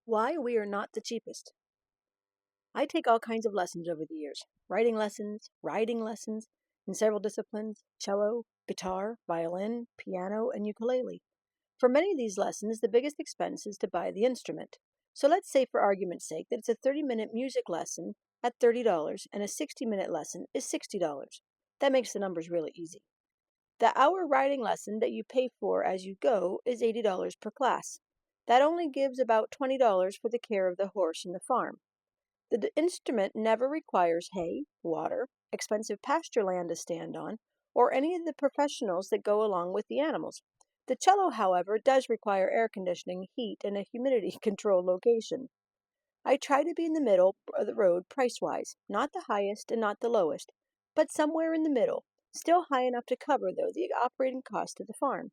Why we are not the cheapest. I take all kinds of lessons over the years: writing lessons, riding lessons in several disciplines: cello, guitar, violin, piano, and ukulele. For many of these lessons, the biggest expense is to buy the instrument. So let's say, for argument's sake, that it's a 30-minute music lesson at $30 and a 60-minute lesson is $60. That makes the numbers really easy. The hour riding lesson that you pay for as you go is $80 per class. That only gives about $20 for the care of the horse and the farm. The instrument never requires hay, water, expensive pasture land to stand on, or any of the professionals that go along with the animals. The cello, however, does require air conditioning, heat, and a humidity control location. I try to be in the middle of the road price-wise, not the highest and not the lowest, but somewhere in the middle, still high enough to cover, though, the operating cost of the farm.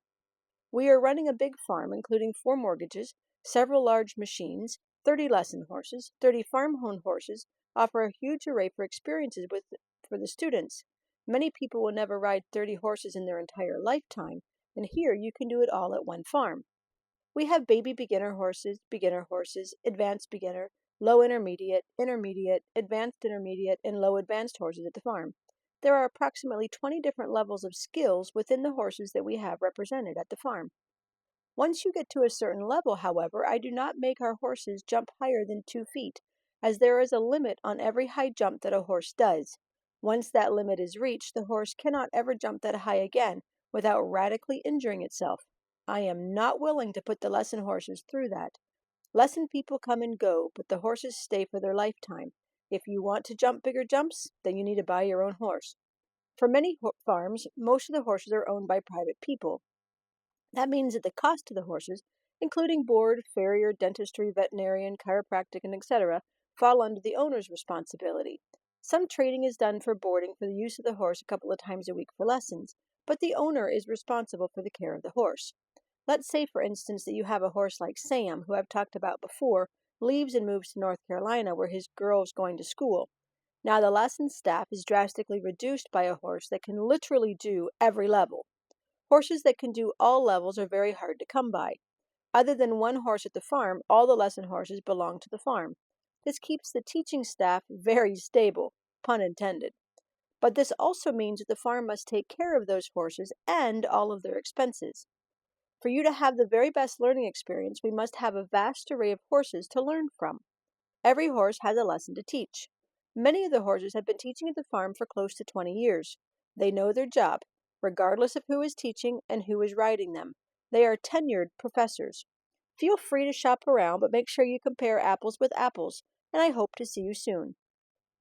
We are running a big farm, including 4 mortgages, several large machines, 30 lesson horses, 30 farm-owned horses, offer a huge array for experiences for the students. Many people will never ride 30 horses in their entire lifetime, and here you can do it all at one farm. We have baby beginner horses, advanced beginner, low intermediate, advanced intermediate, and low advanced horses at the farm. There are approximately 20 different levels of skills within the horses that we have represented at the farm. Once you get to a certain level, however, I do not make our horses jump higher than 2 feet, as there is a limit on every high jump that a horse does. Once that limit is reached, the horse cannot ever jump that high again without radically injuring itself. I am not willing to put the lesson horses through that. Lesson people come and go, but the horses stay for their lifetime. If you want to jump bigger jumps, then you need to buy your own horse. For many farms, most of the horses are owned by private people. That means that the cost of the horses, including board, farrier, dentistry, veterinarian, chiropractic, and etc., fall under the owner's responsibility. Some trading is done for boarding for the use of the horse a couple of times a week for lessons, but the owner is responsible for the care of the horse. Let's say, for instance, that you have a horse like Sam, who I've talked about before, leaves and moves to North Carolina where his girl's going to school. Now the lesson staff is drastically reduced by a horse that can literally do every level. Horses that can do all levels are very hard to come by. Other than one horse at the farm, all the lesson horses belong to the farm. This keeps the teaching staff very stable, pun intended. But this also means that the farm must take care of those horses and all of their expenses. For you to have the very best learning experience, we must have a vast array of horses to learn from. Every horse has a lesson to teach. Many of the horses have been teaching at the farm for close to 20 years. They know their job, regardless of who is teaching and who is riding them. They are tenured professors. Feel free to shop around, but make sure you compare apples with apples, and I hope to see you soon.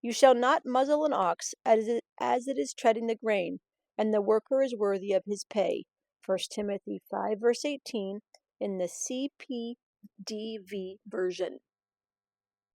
You shall not muzzle an ox as it is treading the grain, and the worker is worthy of his pay. 1 Timothy 5, verse 18 in the CPDV version.